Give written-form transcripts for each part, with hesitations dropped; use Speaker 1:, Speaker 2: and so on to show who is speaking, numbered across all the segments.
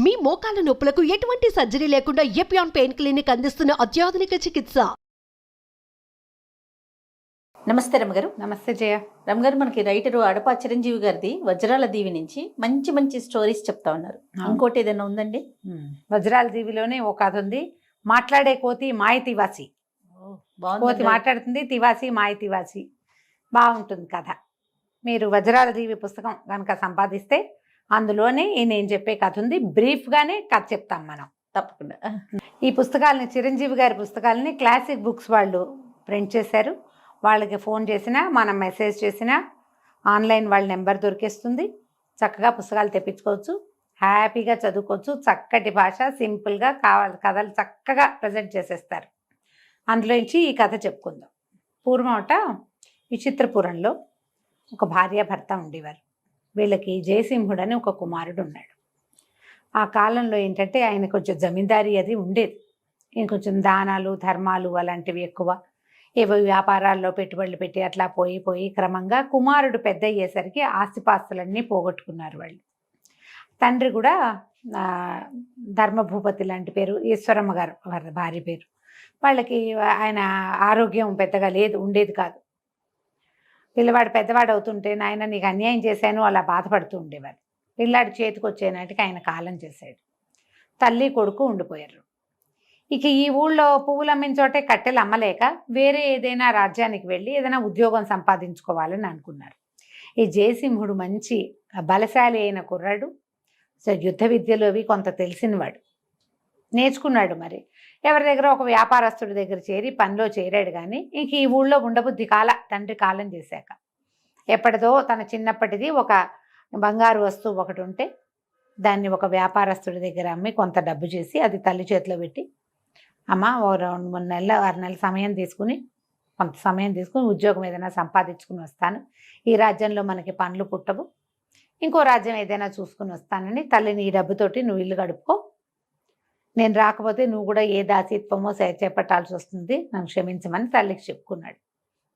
Speaker 1: మీ మోకాల నొప్పులకు ఎటువంటి సర్జరీ లేకుండా ఎపియాన్ పెయిన్ క్లినిక్ అందిస్తున్న అత్యాధునిక చికిత్స.
Speaker 2: నమస్తే రమగారు.
Speaker 3: నమస్తే జయ.
Speaker 2: రమగారు, మనకి రైటరు అడపా చిరంజీవి గారిది వజ్రాల దీవి నుంచి మంచి మంచి స్టోరీస్ చెప్తా ఉన్నారు. ఇంకోటి ఏదైనా ఉందండి?
Speaker 3: వజ్రాల దీవిలోనే ఒక కథ ఉంది. మాట్లాడే కోతి మాయ తివాసి. కోతి మాట్లాడుతుంది, తివాసి మాయ తివాసి. బాగుంటుంది కథ. మీరు వజ్రాల దీవి పుస్తకం కనుక సంపాదిస్తే అందులోనే నేను చెప్పే కథ ఉంది. బ్రీఫ్గానే కథ చెప్తాం మనం.
Speaker 2: తప్పకుండా.
Speaker 3: ఈ పుస్తకాలని, చిరంజీవి గారి పుస్తకాలని క్లాసిక్ బుక్స్ వాళ్ళు ప్రింట్ చేశారు. వాళ్ళకి ఫోన్ చేసినా, మనం మెసేజ్ చేసినా ఆన్లైన్ వాళ్ళ నెంబర్ దొరికేస్తుంది. చక్కగా పుస్తకాలు తెప్పించుకోవచ్చు, హ్యాపీగా చదువుకోవచ్చు. చక్కటి భాష, సింపుల్గా కావాలి కథలు చక్కగా ప్రజెంట్ చేసేస్తారు. అందులోంచి ఈ కథ చెప్పుకుందాం. పూర్వమట విచిత్రపురంలో ఒక భార్యాభర్త ఉండేవారు. వీళ్ళకి జయసింహుడు అని ఒక కుమారుడు ఉన్నాడు. ఆ కాలంలో ఏంటంటే ఆయన కొంచెం జమీందారీ అది ఉండేది. ఈయన కొంచెం దానాలు ధర్మాలు అలాంటివి ఎక్కువ. ఏవో వ్యాపారాల్లో పెట్టుబడులు పెట్టి అట్లా పోయి క్రమంగా కుమారుడు పెద్ద అయ్యేసరికి ఆస్తిపాస్తులన్నీ పోగొట్టుకున్నారు వాళ్ళు. తండ్రి కూడా ధర్మభూపతి లాంటి పేరు, ఈశ్వరమ్మ గారు భార్య పేరు. వాళ్ళకి ఆయన ఆరోగ్యం పెద్దగా ఉండేది కాదు. పిల్లవాడు పెద్దవాడు అవుతుంటే నాయన నీకు అన్యాయం చేశాను అలా బాధపడుతూ ఉండేవారు. పిల్లాడి చేతికి వచ్చేనాటికి ఆయన కాలం చేశాడు. తల్లి కొడుకు ఉండిపోయారు. ఇక ఈ ఊళ్ళో పువ్వులు అమ్మిన చోటే కట్టెలు అమ్మలేక వేరే ఏదైనా రాజ్యానికి వెళ్ళి ఏదైనా ఉద్యోగం సంపాదించుకోవాలని అనుకున్నారు. ఈ జయసింహుడు మంచి బలశాలి అయిన కుర్రాడు. యుద్ధ విద్యలు అవి కొంత తెలిసినవాడు, నేర్చుకున్నాడు. మరి ఎవరి దగ్గర ఒక వ్యాపారస్తుడి దగ్గర చేరి పనిలో చేరాడు. కానీ ఇంక ఈ ఊళ్ళో ఉండబుద్ధి తండ్రి కాలం చేశాక. ఎప్పటిదో తన చిన్నప్పటిది ఒక బంగారు వస్తువు ఒకటి ఉంటే దాన్ని ఒక వ్యాపారస్తుడి దగ్గర అమ్మి కొంత డబ్బు చేసి అది తల్లి చేతిలో పెట్టి, అమ్మ ఓ 2-3 నెలలు 6 నెలల సమయం తీసుకుని కొంత సమయం తీసుకుని ఉద్యోగం ఏదైనా సంపాదించుకుని వస్తాను. ఈ రాజ్యంలో మనకి పనులు పుట్టవు, ఇంకో రాజ్యం ఏదైనా చూసుకుని వస్తానని తల్లిని ఈ డబ్బుతోటి నువ్వు ఇల్లు గడుపుకో, నేను రాకపోతే నువ్వు కూడా ఏ దాసీత్వమో చేపట్టాల్సి వస్తుంది, నన్ను క్షమించమని తల్లికి చెప్పుకున్నాడు.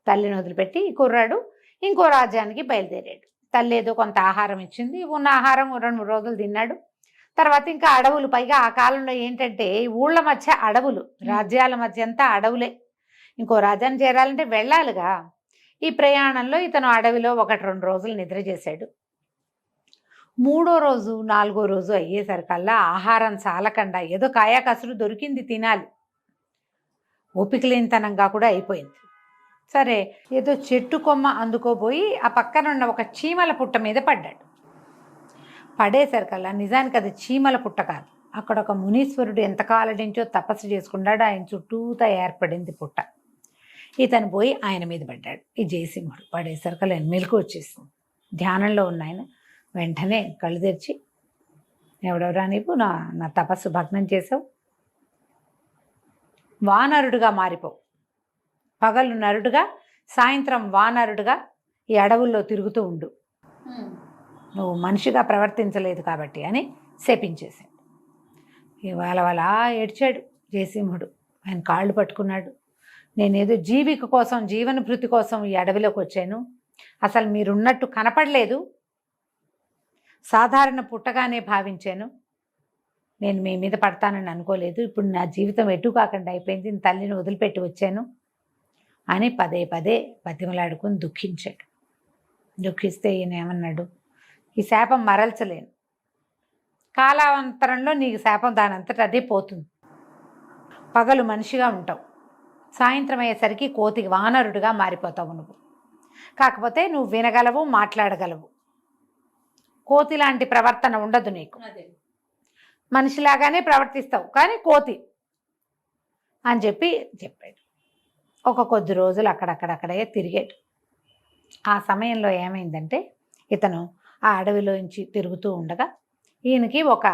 Speaker 3: తల్లిని వదిలిపెట్టి ఈ కుర్రాడు ఇంకో రాజ్యానికి బయలుదేరాడు. తల్లి ఏదో కొంత ఆహారం ఇచ్చింది. ఉన్న ఆహారం 2-3 రోజులు తిన్నాడు. తర్వాత ఇంకా అడవులు, పైగా ఆ కాలంలో ఏంటంటే ఊళ్ళ మధ్య అడవులు, రాజ్యాల మధ్య అంతా అడవులే. ఇంకో రాజ్యాన్ని చేరాలంటే వెళ్ళాలిగా. ఈ ప్రయాణంలో ఇతను అడవిలో 1-2 రోజులు నిద్ర చేశాడు. 3వ రోజు 4వ రోజు అయ్యేసరికల్లా ఆహారం చాలకుండా ఏదో కాయాకసురు దొరికింది తినాలి, ఓపిక లేనితనంగా కూడా అయిపోయింది. సరే ఏదో చెట్టు కొమ్మ అందుకోబోయి ఆ పక్కనున్న ఒక చీమల పుట్ట మీద పడ్డాడు. పడేసరికల్లా నిజానికి అది చీమల పుట్ట కాదు, అక్కడ ఒక మునీశ్వరుడు ఎంతకాలం నుంచో తపస్సు చేసుకున్నాడు. ఆయన చుట్టూతా ఏర్పడింది పుట్ట. ఇతను పోయి ఆయన మీద పడ్డాడు. ఈ జయసింహుడు పడేసరికల్లా మెలకు వచ్చేసింది. ధ్యానంలో ఉన్న ఆయన వెంటనే కళ్ళు తెరిచి, ఎవడెవరా నీవు, నా తపస్సు భగ్నం చేసావు, వానరుడుగా మారిపోవు, పగలు నరుడుగా సాయంత్రం వానరుడుగా ఈ అడవుల్లో తిరుగుతూ ఉండు, నువ్వు మనిషిగా ప్రవర్తించలేదు కాబట్టి అని శపించేశాడు. ఇవాళ అలా ఏడ్చాడు జయసింహుడు. ఆయన కాళ్ళు పట్టుకున్నాడు. నేనేదో జీవిక కోసం, జీవనభృతి కోసం ఈ అడవిలోకి వచ్చాను, అసలు మీరున్నట్టు కనపడలేదు, సాధారణ పుట్టగానే భావించాను, నేను మీ మీద పడతానని అనుకోలేదు, ఇప్పుడు నా జీవితం ఎటు కాకుండా అయిపోయింది, తల్లిని వదిలిపెట్టి వచ్చాను అని పదే బతిమలాడుకుని దుఃఖించాడు. దుఃఖిస్తే ఈయన ఏమన్నాడు, ఈ శాపం మరల్చలేను, కాలాంతరంలో నీకు శాపం దానంతట అదే పోతుంది, పగలు మనిషిగా ఉంటావు, సాయంత్రం అయ్యేసరికి కోతికి వానరుడుగా మారిపోతావు నువ్వు, కాకపోతే నువ్వు వినగలవు, మాట్లాడగలవు, కోతి లాంటి ప్రవర్తన ఉండదు నీకు, మనిషిలాగానే ప్రవర్తిస్తావు కానీ కోతి అని చెప్పాడు. కొద్ది రోజులు అక్కడక్కడే తిరిగాడు. ఆ సమయంలో ఏమైందంటే ఇతను ఆ అడవిలోంచి తిరుగుతూ ఉండగా ఈయనకి ఒక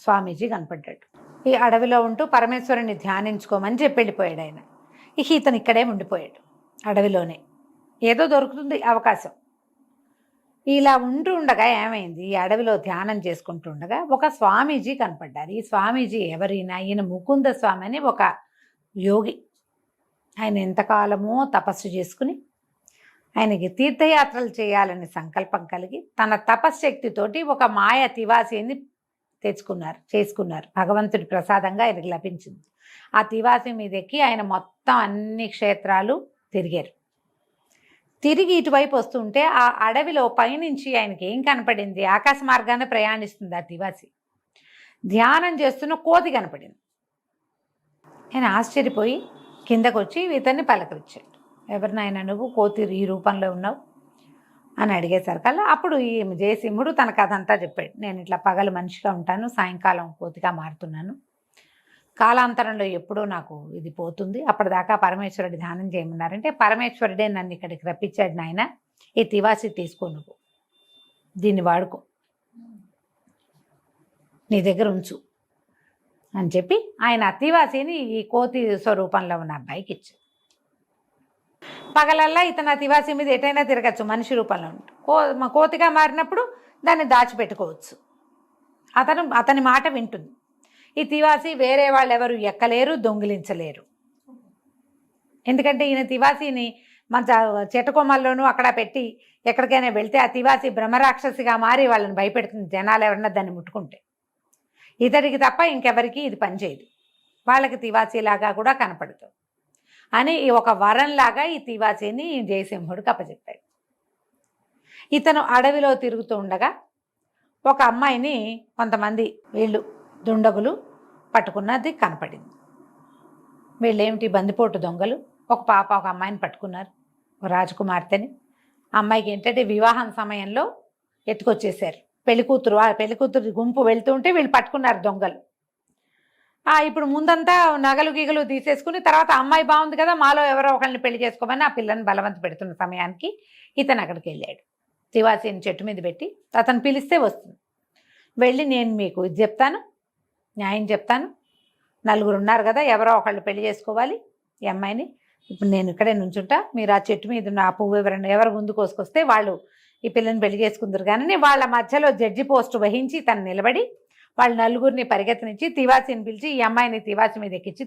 Speaker 3: స్వామీజీ కనపడ్డాడు. ఈ అడవిలో ఉంటూ పరమేశ్వరుని ధ్యానించుకోమని చెప్పి వెళ్ళిపోయాడు ఆయన. ఇతను ఇక్కడే ఉండిపోయాడు అడవిలోనే. ఏదో దొరుకుతుంది అవకాశం. ఇలా ఉంటూ ఉండగా ఏమైంది, ఈ అడవిలో ధ్యానం చేసుకుంటూ ఉండగా ఒక స్వామీజీ కనపడ్డారు. ఈ స్వామీజీ ఎవరైనా, ఈయన ముకుంద స్వామి అని ఒక యోగి. ఆయన ఎంతకాలమో తపస్సు చేసుకుని ఆయనకి తీర్థయాత్రలు చేయాలని సంకల్పం కలిగి తన తపశ్శక్తితోటి ఒక మాయ తివాసిని చేసుకున్నారు. భగవంతుడి ప్రసాదంగా ఆయనకి లభించింది. ఆ తివాసి మీద ఎక్కి ఆయన మొత్తం అన్ని క్షేత్రాలు తిరిగారు. తిరిగి ఇటువైపు వస్తుంటే ఆ అడవిలో పైనుంచి ఆయనకి ఏం కనపడింది? ఆకాశ మార్గాన్ని ప్రయాణిస్తుంది ఆ తివాసి. ధ్యానం చేస్తున్న కోతి కనపడింది. ఆయన ఆశ్చర్యపోయి కిందకు వచ్చి ఇతన్ని పలకరించాడు. ఎవరు నాయన నువ్వు? కోతి ఈ రూపంలో ఉన్నావు అని అడిగేసరికల్లా అప్పుడు ఈ జయసింహుడు తన కథ అంతా చెప్పాడు. నేను ఇట్లా పగలు మనిషిగా ఉంటాను, సాయంకాలం కోతిగా మారుతున్నాను. కాలాంతరంలో ఎప్పుడో నాకు ఇది పోతుంది. అప్పటిదాకా పరమేశ్వరుడు ధ్యానం చేయమన్నారంటే పరమేశ్వరుడే నన్ను ఇక్కడికి రప్పించాడు. నాయన ఈ తివాసి తీసుకో, నువ్వు దీన్ని వాడుకో, నీ దగ్గర ఉంచు అని చెప్పి ఆయన అతివాసిని ఈ కోతి స్వరూపంలో ఉన్న అబ్బాయికి ఇచ్చాడు. పగలల్లా ఇతను అతివాసి మీద ఎటైనా తిరగచ్చు, మనిషి రూపంలో ఉంటుంది. కోతిగా మారినప్పుడు దాన్ని దాచిపెట్టుకోవచ్చు. అతని మాట వింటుంది. ఈ తివాసి వేరే వాళ్ళు ఎవరు ఎక్కలేరు, దొంగిలించలేరు. ఎందుకంటే ఈయన తివాసిని మన చెట్టకొమ్మల్లోనూ అక్కడ పెట్టి ఎక్కడికైనా వెళ్తే ఆ తివాసి బ్రహ్మరాక్షసిగా మారి వాళ్ళని భయపెడుతుంది, జనాలు ఎవరన్నా దాన్ని ముట్టుకుంటే. ఇతడికి తప్ప ఇంకెవరికి ఇది పనిచేయదు, వాళ్ళకి తివాసీలాగా కూడా కనపడుతుంది అని ఒక వరంలాగా ఈ తివాసీని జయసింహుడికి అప్పచెప్పాడు. ఇతను అడవిలో తిరుగుతూ ఉండగా ఒక అమ్మాయిని కొంతమంది వీళ్ళు దుండగులు పట్టుకున్నది కనపడింది. వీళ్ళేమిటి బందిపోటు దొంగలు. ఒక అమ్మాయిని పట్టుకున్నారు, ఒక రాజకుమార్తెని. అమ్మాయికి ఏంటంటే వివాహం సమయంలో ఎత్తుకొచ్చేసారు. పెళ్లికూతురు గుంపు వెళ్తూ ఉంటే వీళ్ళు పట్టుకున్నారు దొంగలు. ఇప్పుడు ముందంతా నగలు గీగలు తీసేసుకుని తర్వాత అమ్మాయి బాగుంది కదా, మాలో ఎవరో ఒకరిని పెళ్లి చేసుకోమని ఆ పిల్లని బలవంత పెడుతున్న సమయానికి ఇతను అక్కడికి వెళ్ళాడు. తివాసిని చెట్టు మీద పెట్టి అతను పిలిస్తే వస్తుంది. వెళ్ళి నేను మీకు ఇది చెప్తాను, న్యాయం చెప్తాను, నలుగురు ఉన్నారు కదా, ఎవరో ఒకళ్ళు పెళ్లి చేసుకోవాలి ఈ అమ్మాయిని. ఇప్పుడు నేను ఇక్కడే నుంచుంటా, మీరు ఆ చెట్టు మీద ఉన్న ఆ పువ్వు ఎవరు ముందు కోసుకొస్తే వాళ్ళు ఈ పిల్లని పెళ్లి చేసుకుందరు. కానీ వాళ్ళ మధ్యలో జడ్జి పోస్టు వహించి తను నిలబడి వాళ్ళు నలుగురిని పరిగెత్తనిచ్చి తివాసిని పిలిచి ఈ అమ్మాయిని తివాసి మీద ఎక్కించి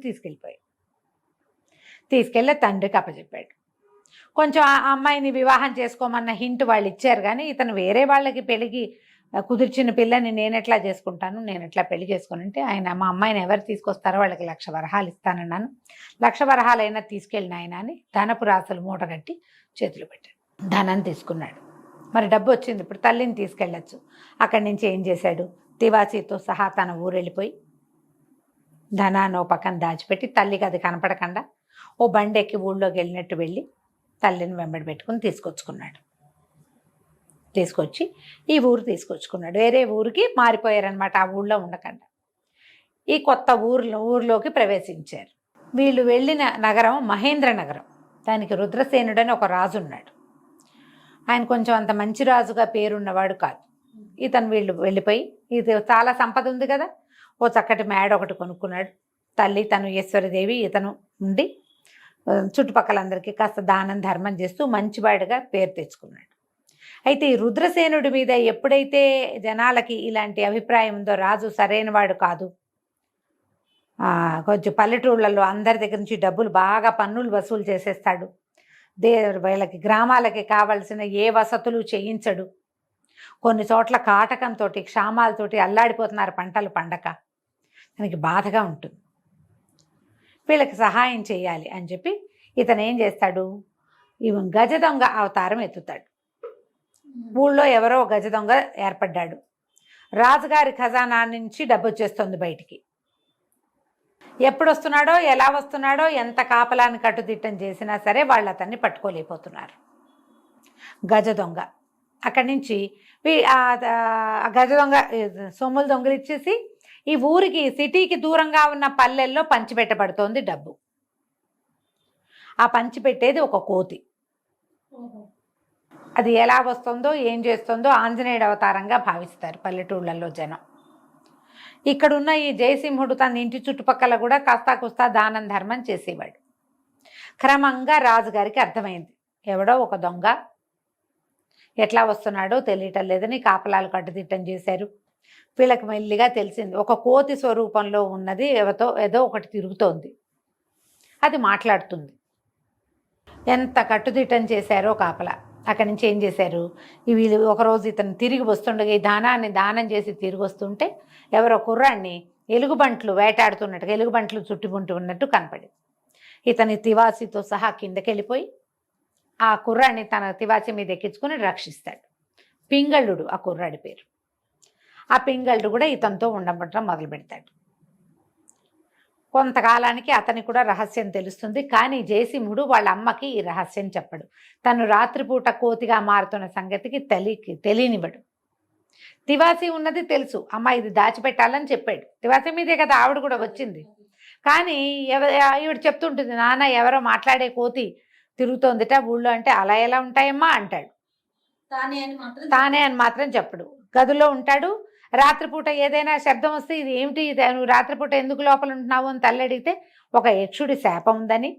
Speaker 3: తీసుకెళ్ళి తండ్రికి అప్పచెప్పాడు. కొంచెం ఆ అమ్మాయిని వివాహం చేసుకోమన్న హింట్ వాళ్ళు ఇచ్చారు. కానీ ఇతను వేరే వాళ్ళకి పెళ్ళికి కుదిర్చిన పిల్లని నేను ఎట్లా చేసుకుంటాను, నేను ఎట్లా పెళ్లి చేసుకుని ఆయన మా అమ్మాయిని ఎవరు తీసుకొస్తారో వాళ్ళకి 1,00,000 వరహాలు ఇస్తానన్నాను, 1,00,000 వరహాలైనా తీసుకెళ్ళిన ఆయన అని ధనపు రాసులు మూట కట్టి చేతులు పెట్టాడు. ధనం తీసుకున్నాడు. మరి డబ్బు వచ్చింది, ఇప్పుడు తల్లిని తీసుకెళ్ళచ్చు. అక్కడి నుంచి ఏం చేశాడు? తివాసీతో సహా తన ఊరు వెళ్ళిపోయి ధనాన్ని ఓ పక్కన దాచిపెట్టి తల్లికి అది కనపడకుండా ఓ బండి ఎక్కి ఊళ్ళోకి వెళ్ళినట్టు వెళ్ళి తల్లిని వెంబడి పెట్టుకుని తీసుకొచ్చి ఈ ఊరు తీసుకొచ్చుకున్నాడు. వేరే ఊరికి మారిపోయారనమాట, ఆ ఊళ్ళో ఉండకుండా. ఈ కొత్త ఊర్లోకి ప్రవేశించారు. వీళ్ళు వెళ్ళిన నగరం మహేంద్ర నగరం. దానికి రుద్రసేనుడని ఒక రాజు ఉన్నాడు. ఆయన కొంచెం అంత మంచి రాజుగా పేరున్నవాడు కాదు. వీళ్ళు వెళ్ళిపోయి ఇది చాలా సంపద ఉంది కదా, ఓ చక్కటి మేడ ఒకటి కొనుక్కున్నాడు. తల్లి తను ఈశ్వరదేవి ఇతను ఉండి చుట్టుపక్కలందరికీ కాస్త దానం ధర్మం చేస్తూ మంచివాడిగా పేరు తెచ్చుకున్నాడు. అయితే ఈ రుద్రసేనుడి మీద ఎప్పుడైతే జనాలకి ఇలాంటి అభిప్రాయం ఉందో, రాజు సరైనవాడు కాదు, కొంచెం పల్లెటూళ్ళల్లో అందరి దగ్గర నుంచి డబ్బులు బాగా పన్నులు వసూలు చేసేస్తాడు, వీళ్ళకి గ్రామాలకి కావాల్సిన ఏ వసతులు చేయించడు, కొన్ని చోట్ల కాటకంతో క్షామాలతోటి అల్లాడిపోతున్నారు పంటలు పండక, దానికి బాధగా ఉంటుంది. వీళ్ళకి సహాయం చేయాలి అని చెప్పి ఇతను ఏం చేస్తాడు? గజ దొంగ అవతారం ఎత్తుతాడు. ఊళ్ళో ఎవరో గజ దొంగ ఏర్పడ్డాడు. రాజుగారి ఖజానా నుంచి డబ్బు వచ్చేస్తుంది బయటికి. ఎప్పుడు వస్తున్నాడో, ఎలా వస్తున్నాడో, ఎంత కాపలాన్ని కట్టుదిట్టం చేసినా సరే వాళ్ళు అతన్ని పట్టుకోలేకపోతున్నారు. గజ దొంగ అక్కడి నుంచి గజ దొంగ సొమ్ములు దొంగలిచ్చేసి ఈ ఊరికి సిటీకి దూరంగా ఉన్న పల్లెల్లో పంచిపెట్టబడుతోంది డబ్బు. ఆ పంచిపెట్టేది ఒక కోతి. అది ఎలా వస్తుందో ఏం చేస్తుందో ఆంజనేయుడు అవతారంగా భావిస్తారు పల్లెటూళ్ళల్లో జనం. ఇక్కడున్న ఈ జయసింహుడు తన ఇంటి చుట్టుపక్కల కూడా కాస్తా కుస్తా దానం ధర్మం చేసేవాడు. క్రమంగా రాజుగారికి అర్థమైంది, ఎవడో ఒక దొంగ ఎట్లా వస్తున్నాడో తెలియటం లేదని కాపలాలు కట్టుదిట్టం చేశారు. వీళ్ళకి మెల్లిగా తెలిసింది, ఒక కోతి స్వరూపంలో ఉన్నది ఏదో ఒకటి తిరుగుతోంది, అది మాట్లాడుతుంది. ఎంత కట్టుదిట్టం చేశారో కాపలా. అక్కడి నుంచి ఏం చేశారు, వీళ్ళు ఒకరోజు ఇతను తిరిగి వస్తుండగా ఈ దానాన్ని దానం చేసి తిరిగి వస్తుంటే ఎవరో కుర్రాన్ని ఎలుగుబంట్లు వేటాడుతున్నట్టుగా ఎలుగుబంట్లు చుట్టుకుంటూ ఉన్నట్టు కనపడింది. ఇతని తివాసితో సహా కిందకి వెళ్ళిపోయి ఆ కుర్రాన్ని తన తివాసి మీద ఎక్కించుకొని రక్షిస్తాడు. పింగళుడు ఆ కుర్రాడి పేరు. ఆ పింగళుడు కూడా ఇతనితో ఉండబట్టడం మొదలు పెడతాడు. కొంతకాలానికి అతనికి కూడా రహస్యం తెలుస్తుంది. కానీ జయసింహుడు వాళ్ళ అమ్మకి ఈ రహస్యం చెప్పడు. తను రాత్రిపూట కోతిగా మారుతున్న సంగతికి తెలియనివ్వడు. తివాసి ఉన్నది తెలుసు, అమ్మ ఇది దాచిపెట్టాలని చెప్పాడు. తివాసి మీదే కదా ఆవిడ కూడా వచ్చింది. కానీ ఈవిడ చెప్తుంటుంది, నాన్న ఎవరో మాట్లాడే కోతి తిరుగుతోందిట ఊళ్ళో. అంటే అలా ఎలా ఉంటాయమ్మా అంటాడు. తానే అని మాత్రం చెప్పడు. గదిలో ఉంటాడు. రాత్రిపూట ఏదైనా శబ్దం వస్తే ఇది ఏమిటి, నువ్వు రాత్రిపూట ఎందుకు లోపల ఉంటున్నావు అని తల్లి అడిగితే ఒక యక్షుడి శాపం ఉందని,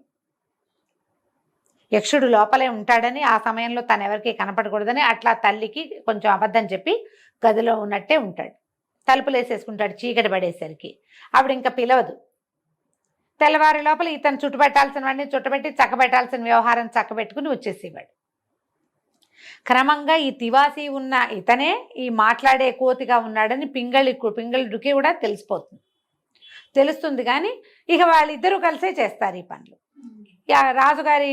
Speaker 3: యక్షుడు లోపలే ఉంటాడని, ఆ సమయంలో తను ఎవరికి కనపడకూడదని అట్లా తల్లికి కొంచెం అబద్ధం చెప్పి గదిలో ఉన్నట్టే ఉంటాడు. తలుపులు వేసేసుకుంటాడు చీకటి పడేసరికి. ఆవిడ ఇంకా పిలవదు. తెల్లవారి లోపల ఇతను చుట్టుపెట్టాల్సినవన్నీ చుట్టబెట్టి చక్కబెట్టాల్సిన వ్యవహారం చక్కబెట్టుకుని వచ్చేసేవాడు. క్రమంగా ఈ తివాసి ఉన్న ఇతనే ఈ మాట్లాడే కోతిగా ఉన్నాడని పింగళుడికి కూడా తెలుస్తుంది. కానీ ఇక వాళ్ళిద్దరూ కలిసే చేస్తారు ఈ పనులు. రాజుగారి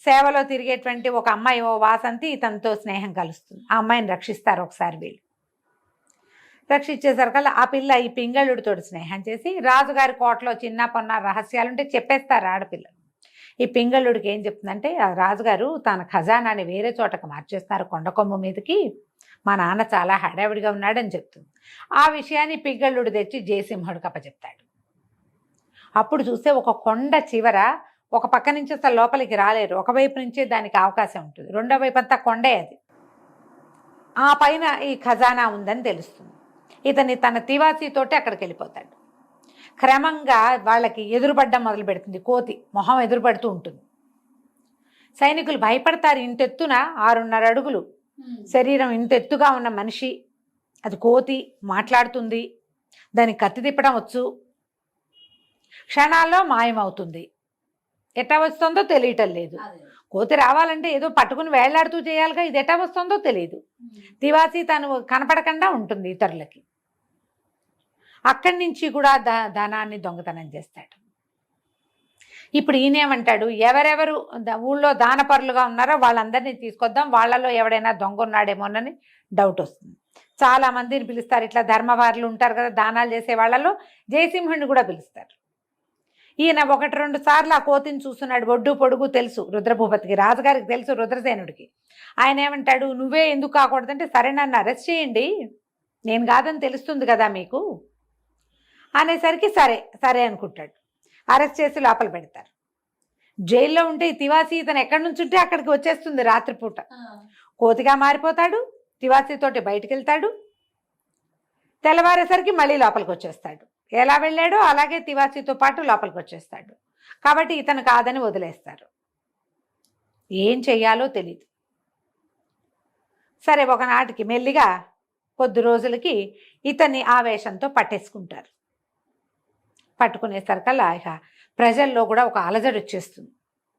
Speaker 3: సేవలో తిరిగేటువంటి ఒక అమ్మాయి, ఓ వాసంతి, ఇతనితో స్నేహం కలుస్తుంది. ఆ అమ్మాయిని రక్షిస్తారు ఒకసారి వీళ్ళు. రక్షించేసరికల్లా ఆ పిల్ల ఈ పింగళుడితో స్నేహం చేసి రాజుగారి కోటలో చిన్న పొన్న రహస్యాలుంటే చెప్పేస్తారు ఆడపిల్లలు. ఈ పింగళుడికి ఏం చెప్తుందంటే, రాజుగారు తన ఖజానాని వేరే చోటకు మార్చేస్తున్నారు కొండకొమ్మ మీదకి, మా నాన్న చాలా హడావిడిగా ఉన్నాడని చెప్తుంది. ఆ విషయాన్ని పింగళుడు తెచ్చి జయసింహుడికి అప్పచెప్తాడు. అప్పుడు చూస్తే ఒక కొండ చివర ఒక పక్క నుంచి అసలు లోపలికి రాలేరు, ఒకవైపు నుంచే దానికి అవకాశం ఉంటుంది, రెండో వైపు అంతా కొండే అది. ఆ పైన ఈ ఖజానా ఉందని తెలుస్తుంది. ఇతని తన తివాసీతోటి అక్కడికి వెళ్ళిపోతాడు. క్రమంగా వాళ్ళకి ఎదురుపడ్డం మొదలు పెడుతుంది. కోతి మొహం ఎదురుపడుతూ ఉంటుంది. సైనికులు భయపడతారు. ఇంతెత్తున 6.5 అడుగులు శరీరం, ఇంతెత్తుగా ఉన్న మనిషి, అది కోతి, మాట్లాడుతుంది, దానికి కత్తి తిప్పడం వచ్చు, క్షణాల్లో మాయమవుతుంది. ఎట్టా వస్తుందో తెలియటం లేదు. కోతి రావాలంటే ఏదో పట్టుకుని వేళ్లాడుతూ చేయాలిగా, ఇది ఎట్టా వస్తుందో తెలియదు. తివాసి తను కనపడకుండా ఉంటుంది ఇతరులకి. అక్కడి నుంచి కూడా ధనాన్ని దొంగతనం చేస్తాడు. ఇప్పుడు ఈయనేమంటాడు, ఎవరెవరు ఊళ్ళో దానపరులుగా ఉన్నారో వాళ్ళందరినీ తీసుకొద్దాం, వాళ్ళలో ఎవడైనా దొంగ ఉన్నాడేమోనని డౌట్ వస్తుంది. చాలా మందిని పిలుస్తారు. ఇట్లా ధర్మవారులు ఉంటారు కదా దానాలు చేసే వాళ్ళలో, జయసింహుడిని కూడా పిలుస్తారు. ఈయన 1-2 సార్లు ఆ కోతిని చూస్తున్నాడు. ఒడ్డు పొడుగు తెలుసు రుద్రభూపతికి, రాజుగారికి తెలుసు రుద్రసేనుడికి. ఆయన ఏమంటాడు, నువ్వే ఎందుకు కాకూడదంటే, సరే నన్ను అరెస్ట్ చేయండి, నేను కాదని తెలుస్తుంది కదా మీకు అనేసరికి సరే అనుకుంటాడు. అరెస్ట్ చేసి లోపల పెడతారు. జైల్లో ఉంటే ఈ తివాసి ఇతను ఎక్కడి నుంచి ఉంటే అక్కడికి వచ్చేస్తుంది రాత్రిపూట. కోతిగా మారిపోతాడు, తివాసితోటి బయటికి వెళ్తాడు, తెల్లవారేసరికి మళ్ళీ లోపలికి వచ్చేస్తాడు. ఎలా వెళ్ళాడో అలాగే తివాసితో పాటు లోపలికి వచ్చేస్తాడు. కాబట్టి ఇతను కాదని వదిలేస్తారు. ఏం చెయ్యాలో తెలీదు. సరే, ఒకనాటికి మెల్లిగా కొద్ది రోజులకి ఇతన్ని ఆవేశంతో పట్టేసుకుంటారు. పట్టుకునేసరికల్లా ఇక ప్రజల్లో కూడా ఒక అలజడి వచ్చేస్తుంది.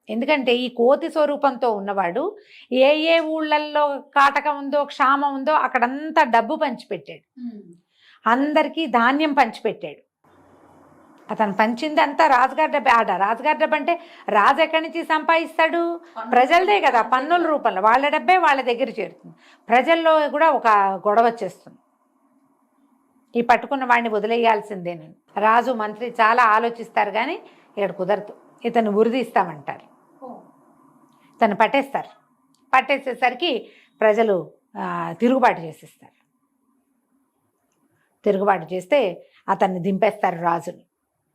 Speaker 3: ఎందుకంటే ఈ కోతి స్వరూపంతో ఉన్నవాడు ఏ ఊళ్ళల్లో కాటకం ఉందో, క్షామం ఉందో అక్కడంతా డబ్బు పంచిపెట్టాడు, అందరికీ ధాన్యం పంచిపెట్టాడు. అతను పంచింది అంతా రాజుగారి డబ్బే. రాజుగారి డబ్బు అంటే రాజు ఎక్కడి నుంచి సంపాదిస్తాడు? ప్రజలదే కదా, పన్నుల రూపంలో వాళ్ళ డబ్బే వాళ్ళ దగ్గర చేరుతుంది. ప్రజల్లో కూడా ఒక గొడవ వచ్చేస్తుంది. ఈ పట్టుకున్న వాడిని వదిలేయాల్సిందేనని రాజు మంత్రి చాలా ఆలోచిస్తారు. కానీ ఇక్కడ కుదరదు, ఇతను ఉరిదీస్తామంటారు. ఇతను పట్టేస్తారు. పట్టేసేసరికి ప్రజలు తిరుగుబాటు చేసేస్తారు. తిరుగుబాటు చేస్తే అతన్ని దింపేస్తారు రాజుని.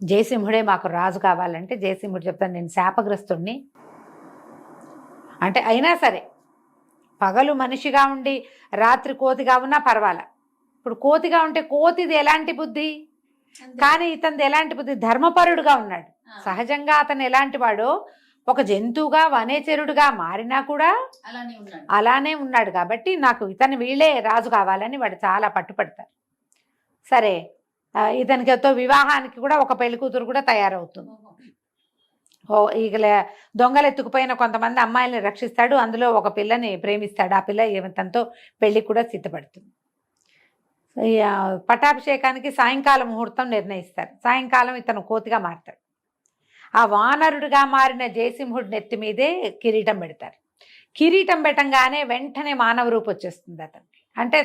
Speaker 3: జయసింహుడే మాకు రాజు కావాలంటే జయసింహుడు చెప్తాను, నేను శాపగ్రస్తుడిని అంటే. అయినా సరే పగలు మనిషిగా ఉండి రాత్రి కోతిగా ఉన్నా పర్వాలా. ఇప్పుడు కోతిగా ఉంటే కోతిది ఎలాంటి బుద్ధి, కానీ ఇతనిది ఎలాంటి బుద్ధి, ధర్మపరుడుగా ఉన్నాడు. సహజంగా అతను ఎలాంటి వాడో, ఒక జంతువుగా వనేచరుడుగా మారినా కూడా అలానే ఉన్నాడు. కాబట్టి నాకు ఇతను వీళ్ళే రాజు కావాలని వాడు చాలా పట్టుపడతారు. సరే, ఇతనితో వివాహానికి కూడా ఒక పెళ్లి కూతురు కూడా తయారవుతుంది. ఈగల దొంగలు ఎత్తుకుపోయిన కొంతమంది అమ్మాయిల్ని రక్షిస్తాడు. అందులో ఒక పిల్లని ప్రేమిస్తాడు. ఆ పిల్ల తనతో పెళ్లి కూడా సిద్ధపడుతుంది. పట్టాభిషేకానికి సాయంకాలం ముహూర్తం నిర్ణయిస్తారు. సాయంకాలం ఇతను కోతిగా మారుతాడు. ఆ వానరుడిగా మారిన జయసింహుడి నెత్తి మీదే కిరీటం పెడతారు. కిరీటం పెట్టంగానే వెంటనే మానవ రూపు వచ్చేస్తుంది అతనికి. అంటే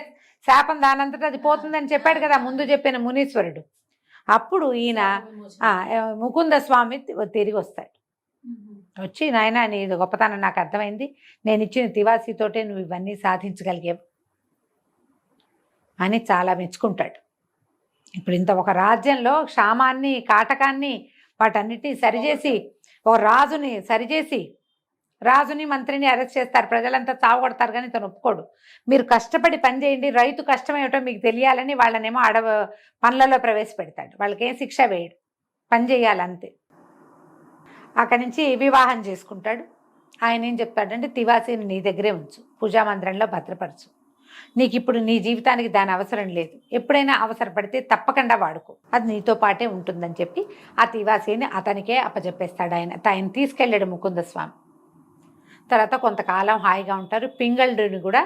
Speaker 3: శాపం దానంతటా అది పోతుందని చెప్పాడు కదా ముందు చెప్పిన మునీశ్వరుడు. అప్పుడు ఈయన ముకుంద స్వామి తిరిగి వస్తాడు. వచ్చి నాయన నీ గొప్పతనం నాకు అర్థమైంది, నేను ఇచ్చిన తివాసీతోటే నువ్వు ఇవన్నీ సాధించగలిగావు అని చాలా మెచ్చుకుంటాడు. ఇప్పుడు ఇంత ఒక రాజ్యంలో క్షామాన్ని కాటకాన్ని వాటన్నిటినీ సరిచేసి ఒక రాజుని సరిచేసి రాజుని మంత్రిని అరెస్ట్ చేస్తారు. ప్రజలంతా చావగొడతారు కానీ తను ఒప్పుకోడు. మీరు కష్టపడి పని చేయండి, రైతు కష్టం ఏమిటో మీకు తెలియాలని వాళ్ళనేమో పనులలో ప్రవేశపెడతాడు. వాళ్ళకేం శిక్ష వేయడు, పని చేయాలంతే. అక్కడి నుంచి వివాహం చేసుకుంటాడు. ఆయన ఏం చెప్తాడంటే తివాసీని నీ దగ్గరే ఉంచు, పూజామందిరంలో భద్రపరచు, నీకు ఇప్పుడు నీ జీవితానికి దాని అవసరం లేదు, ఎప్పుడైనా అవసరపడితే తప్పకుండా వాడుకో, అది నీతో పాటే ఉంటుందని చెప్పి ఆ తివాసీని అతనికే అప్పచెప్పేస్తాడు. ఆయన తీసుకెళ్ళాడు ముకుంద స్వామి. తర్వాత కొంతకాలం హాయిగా ఉంటారు. పింగళుడిని కూడా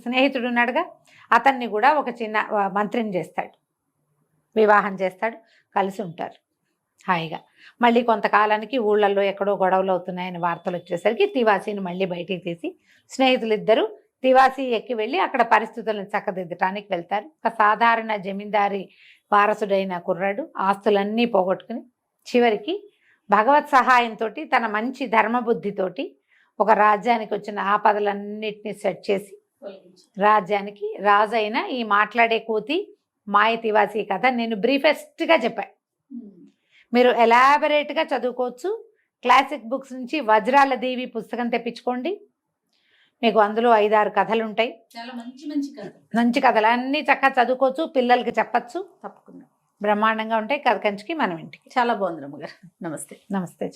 Speaker 3: స్నేహితుడు ఉన్నాడుగా, అతన్ని కూడా ఒక చిన్న మంత్రిని చేస్తాడు, వివాహం చేస్తాడు, కలిసి ఉంటారు హాయిగా. మళ్ళీ కొంతకాలానికి ఊళ్ళల్లో ఎక్కడో గొడవలు అవుతున్నాయని వార్తలు వచ్చేసరికి తివాసీని మళ్ళీ బయటికి తీసి స్నేహితులిద్దరూ తివాసీ ఎక్కి వెళ్ళి అక్కడ పరిస్థితులను చక్కదిద్దటానికి వెళ్తారు. ఒక సాధారణ జమీందారి వారసుడైన కుర్రాడు ఆస్తులన్నీ పోగొట్టుకుని చివరికి భగవత్ సహాయంతో తన మంచి ధర్మబుద్ధితోటి ఒక రాజ్యానికి వచ్చిన ఆపదలన్నిటిని సెట్ చేసి రాజ్యానికి రాజు అయిన ఈ మాట్లాడే కోతి మాయ తివాసీ కథ నేను బ్రీఫెస్ట్గా చెప్పాను. మీరు ఎలాబరేట్గా చదువుకోవచ్చు. క్లాసిక్ బుక్స్ నుంచి వజ్రాల దేవి పుస్తకం తెప్పించుకోండి. మీకు అందులో 5-6 కథలు ఉంటాయి.
Speaker 2: చాలా మంచి
Speaker 3: కథలు అన్నీ చక్కగా చదువుకోవచ్చు, పిల్లలకి చెప్పచ్చు.
Speaker 2: తప్పకుండా
Speaker 3: బ్రహ్మాండంగా ఉంటాయి. కథ కంచికి మనం ఇంటికి.
Speaker 2: చాలా బాగుంది రమ్మగారు. నమస్తే.
Speaker 3: నమస్తే.